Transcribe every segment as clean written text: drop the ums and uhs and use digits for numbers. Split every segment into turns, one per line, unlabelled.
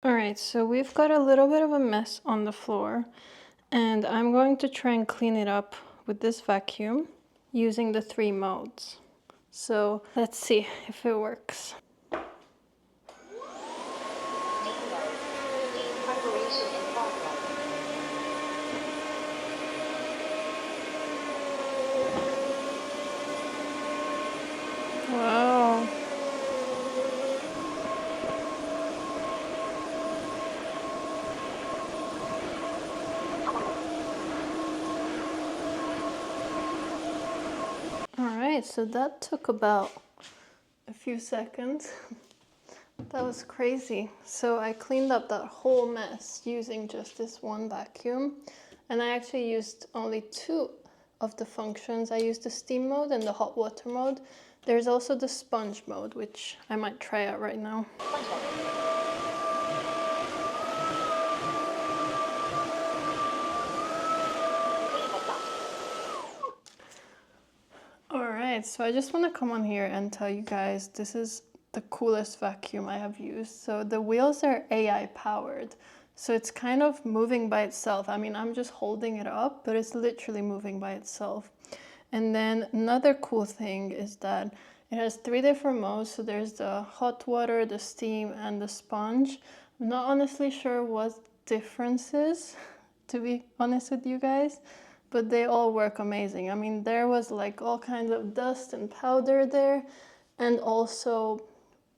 All right, so we've got a little bit of a mess on the floor, and I'm going to try and clean it up with this vacuum using the 3 modes. So let's see if it works. Wow. All right, so that took about a few seconds. That was crazy. So I cleaned up that whole mess using just this one vacuum. And I actually used only 2 of the functions. I used the steam mode and the hot water mode. There's also the sponge mode, which I might try out right now. Alright, so I just want to come on here and tell you guys this is the coolest vacuum I have used. So the wheels are AI powered. So it's kind of moving by itself. I mean, I'm just holding it up, but it's literally moving by itself. And then another cool thing is that it has 3 different modes. So there's the hot water, the steam, and the sponge. I'm not honestly sure what difference is, to be honest with you guys, but they all work amazing. I mean, there was like all kinds of dust and powder there, and also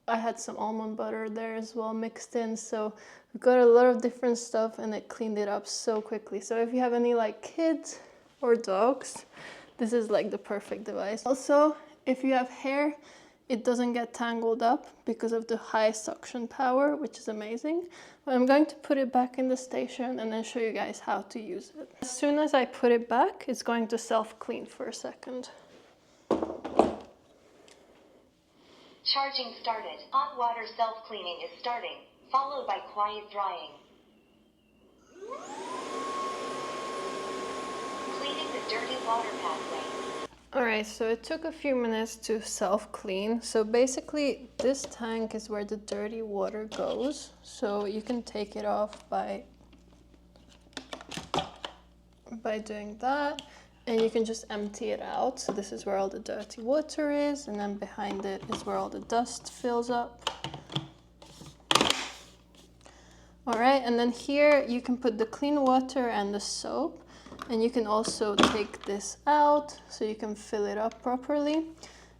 I had some almond butter there as well mixed in, so we got a lot of different stuff and it cleaned it up so quickly. So if you have any like kids or dogs, this is like the perfect device. Also, if you have hair, it doesn't get tangled up because of the high suction power, which is amazing. But I'm going to put it back in the station and then show you guys how to use it. As soon as I put it back, it's going to self-clean for a second.
Charging started. Hot water self-cleaning is starting, followed by quiet drying. Cleaning the dirty water pathway.
Alright, so it took a few minutes to self-clean. So basically this tank is where the dirty water goes. So you can take it off by doing that, and you can just empty it out. So this is where all the dirty water is, and then behind it is where all the dust fills up. Alright, and then here you can put the clean water and the soap. And you can also take this out so you can fill it up properly.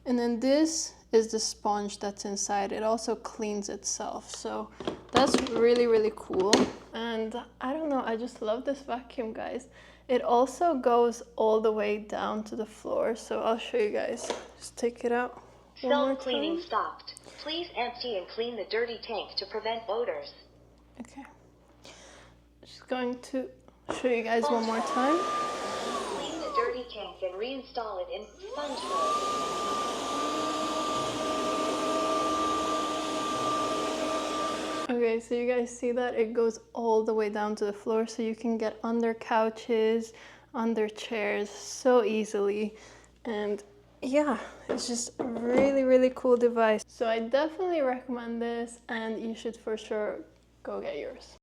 And then this is the sponge that's inside. It also cleans itself. So that's really, really cool. And I don't know, I just love this vacuum, guys. It also goes all the way down to the floor. So I'll show you guys. Just take it out.
Self-cleaning stopped. Please empty and clean the dirty tank to prevent odors.
Okay. Just going to show you guys one more time.
Clean the dirty tank and reinstall it in sponge mode.
Okay, so you guys see that? It goes all the way down to the floor, so you can get under couches, under chairs so easily. And yeah, it's just a really, really cool device. So I definitely recommend this, and you should for sure go get yours.